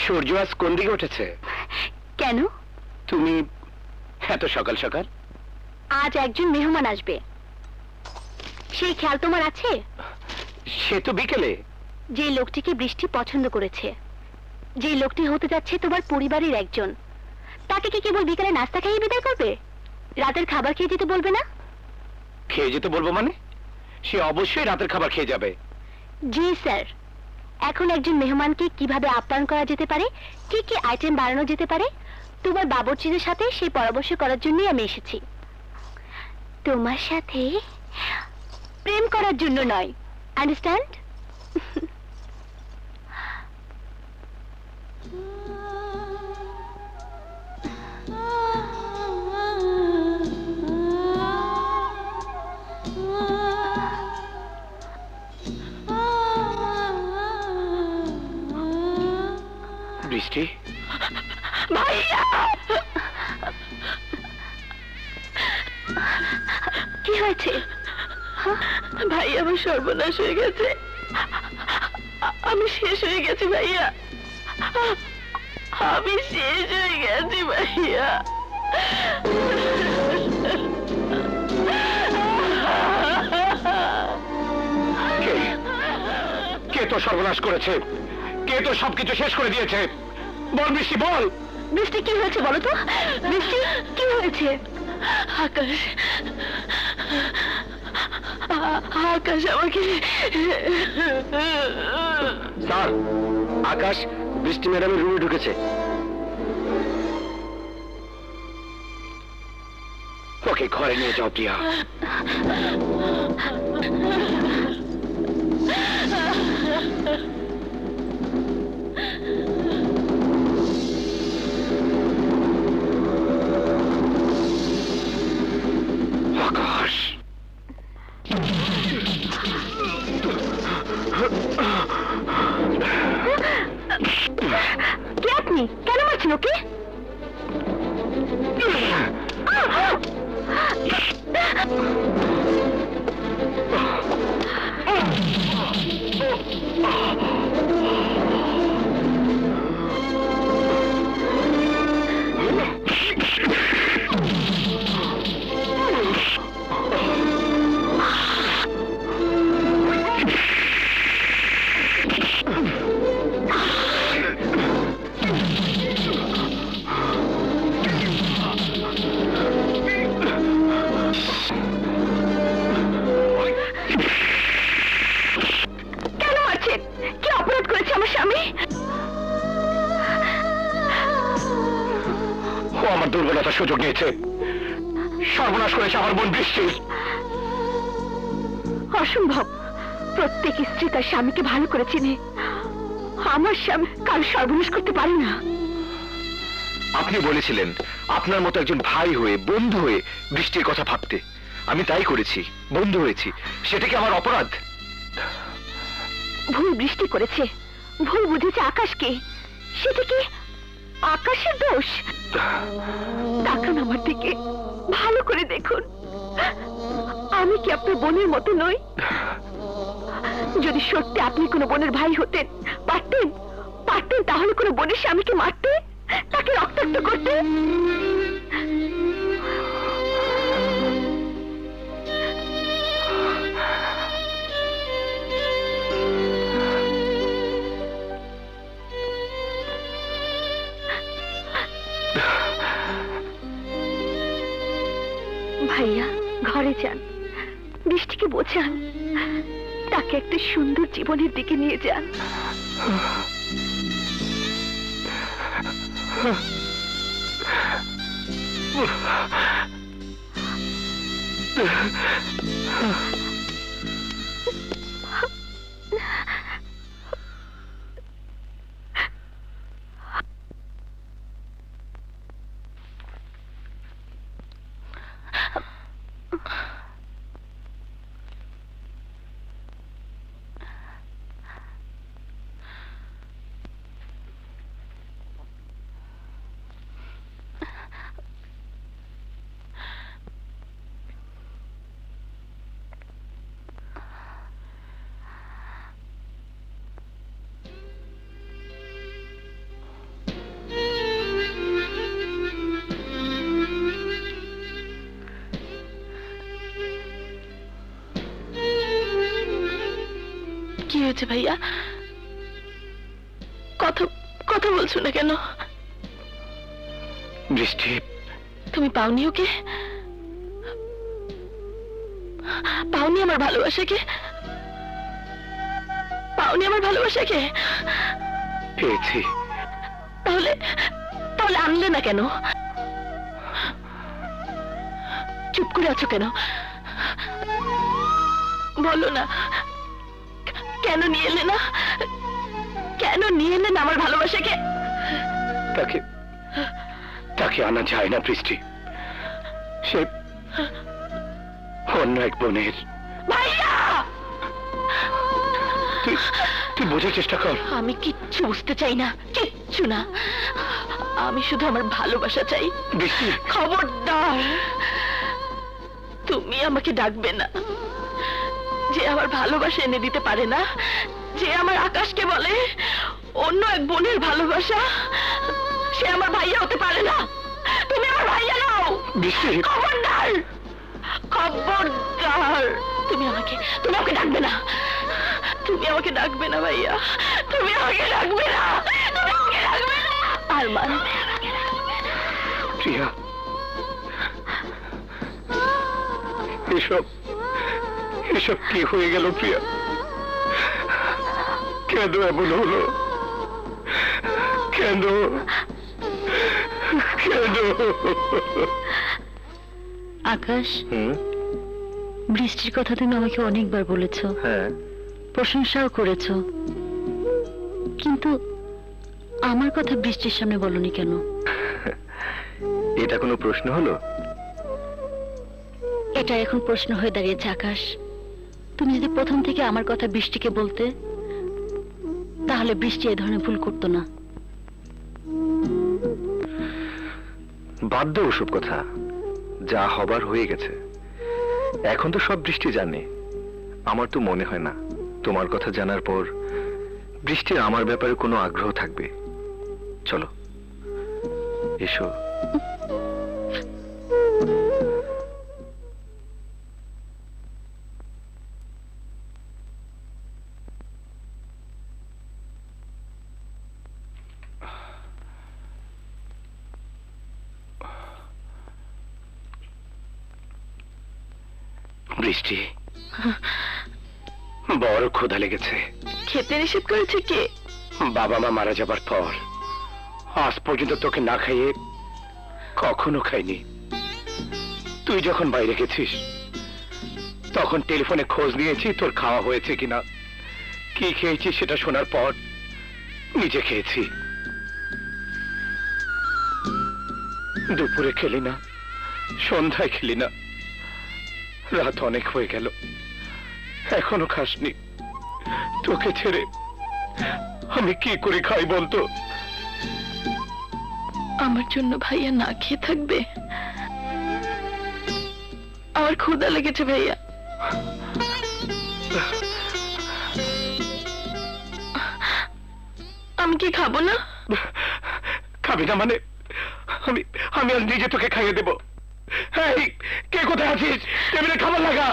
সূর্য আজ কোন দিকে উঠেছে? কেন? তুমি এত সকাল সকাল? আজ একজন মেহমান আসবে, সেই খেয়াল তোমার আছে? সে তো বিকেলে। যে লোকটিকে বৃষ্টি পছন্দ করেছে, যে লোকটি হতে যাচ্ছে তোমার পরিবারের একজন, তাকে কি কেবল বিকেলে নাস্তা খাইয়ে বিদায় করবে? রাতের খাবার খেয়ে যেতে বলবে না? খেয়ে যেতে বলবো মানে? সে অবশ্যই রাতের খাবার খেয়ে যাবে। জি স্যার। এখন একজন মেহমানকে কিভাবে আপ্যায়ন করা যেতে পারে, কি কি আইটেম বানানো যেতে পারে, তোমার বাবুর্চিদের সাথে সেই পরামর্শ করার জন্যই আমি এসেছি। তোমার সাথে প্রেম করার জন্য নয়, আন্ডারস্ট্যান্ড? বৃষ্টি, ভাইয়া! কি হয়েছে? ভাই, আমার সর্বনাশ হয়ে গেছে, আমি শেষ হয়ে গেছি ভাইয়া, আমি শেষ হয়ে গেছি ভাইয়া। কে তো সর্বনাশ করেছে? কে তো সবকিছু শেষ করে দিয়েছে? বল বৃষ্টি, বল। বৃষ্টি, কি হয়েছে বলো তো? বৃষ্টি, কি হয়েছে? আকাশ, আকাশ আমাকে... স্যার, আকাশ বৃষ্টি ম্যাডামের রুমে ঢুকেছে। ওকে ঘরে নিয়ে যাও প্রিয়া। আকাশ, কে আপনি? কেন মারছেন ওকে? কেন মারছেন? কি অপরাধ করেছে আমার স্বামী? ও আমার দুর্বলতার সুযোগ নিয়েছে, সর্বনাশ করেছে আমার বোন বৃষ্টি। অসম্ভব। প্রত্যেক স্ত্রী তার স্বামীকে ভালো করে চিনে, আমার স্বামী কারো সর্বনাশ করতে পারে না। আপনি বলেছিলেন আপনার মতো একজন ভাই হয়ে, বন্ধু হয়ে বৃষ্টির কথা ভাবতে। আমি তাই করেছি, বন্ধু হয়েছি। সেটা কি আমার অপরাধ? ভুল বৃষ্টি করেছে, ভুল বুঝেছে আকাশকে। সেটা কি আকাশের দোষ? তাকান আমার দিকে, ভালো করে দেখুন। আমি কি আপনার বোনের মতো নই? যদি সত্যি আপনি কোনো বোনের ভাই হতেন, পারতেন পারতেন তাহলে কোনো বোনের স্বামীকে মারতে, তাকে রক্তাক্ত করতে? ভাইয়া, ঘরে যান, বৃষ্টিকে বোঝান, তাকে একটা সুন্দর জীবনের দিকে নিয়ে যান। হয়েছে ভাইয়া? কথা কথা বলছো না কেন? বৃষ্টি, তুমি পাওনি ওকে? পাওনি আমার ভালোবাসাকে? পাওনি আমার ভালোবাসাকে? পেয়েছি। তাহলে তাহলে আনলে না কেন? চুপ করে আছো কেন? বলো না, কেন নিয়ে এলে না? কেন নিয়ে এলে না আমার ভালোবাসাকে? তাকে তাকে আনা যায় না বৃষ্টি। সে অন্য এক বোনের। ভাইয়া, তুই বোঝার চেষ্টা কর। আমি কিচ্ছু বুঝতে চাই না, কিচ্ছু না। আমি শুধু আমার ভালোবাসা চাই। বৃষ্টি, খবরদার, তুমি আমাকে ডাকবে না। যে আমার ভালোবাসা এনে দিতে পারে না, যে আমার আকাশকে বলে অন্য এক বোনের ভালোবাসা, সে আমার ভাইয়া হতে পারে না। তুমি আমার ভাইয়া নাও। বৃষ্টি, খবরদার, খবরদার, তুমি আমাকে ডাকবে না। তুমি আমাকে ডাকবে না ভাইয়া, তুমি আমাকে ডাকবে না, তুমি আমাকে ডাকবে না। আরমান, প্রিয়া, এসব এসব কি হয়ে গেল প্রিয়া? কেন এমন হলো? কেন কেন? আকাশ, বৃষ্টির কথা তুমি আমাকে অনেকবার বলেছো, হ্যাঁ, প্রশংসাও করেছো, কিন্তু আমার কথা বৃষ্টির সামনে বলনি কেন? এটা কোনো প্রশ্ন হলো? এটা এখন প্রশ্ন হয়ে দাঁড়িয়েছে আকাশ। তুমি যদি প্রথম থেকে আমার কথা বৃষ্টিকে বলতে, তাহলে বৃষ্টি এই ধরনের ভুল করতো না। বাদ দাও ওসব কথা, যা হবার হয়ে গেছে। এখন তো সব বৃষ্টি জানে। আমার তো মনে হয় না তোমার কথা জানার পর বৃষ্টির আমার ব্যাপারে কোনো আগ্রহ থাকবে। চলো, এসো। বৃষ্টি, বড় ক্ষুধা লেগেছে। খেতে নিষেধ করেছে কে? বাবা মা মারা যাবার পর আজ পর্যন্ত তোকে না খাইয়ে কখনো খাইনি। তুই যখন বাইরে গেছিস তখন টেলিফোনে খোঁজ নিয়েছি তোর খাওয়া হয়েছে কিনা। কি খেয়েছি সেটা শোনার পর নিজে খেয়েছি। দুপুরে খেলি না, সন্ধ্যায় খেলি না, রাত অনেক হয়ে গেল, এখনো খাসনি। তোকে ছেড়ে আমি কি করে খাই বলতো? আমার জন্য ভাইয়া না খেয়ে থাকবে? আমার ক্ষুধা লেগেছে ভাইয়া। আমি কি খাবো না? খাবি না মানে? আমি আমি আজ নিজে তোকে খাইয়ে দেবো। এই, কে কোথায় আছিস? টেবিলে খাবার লাগা।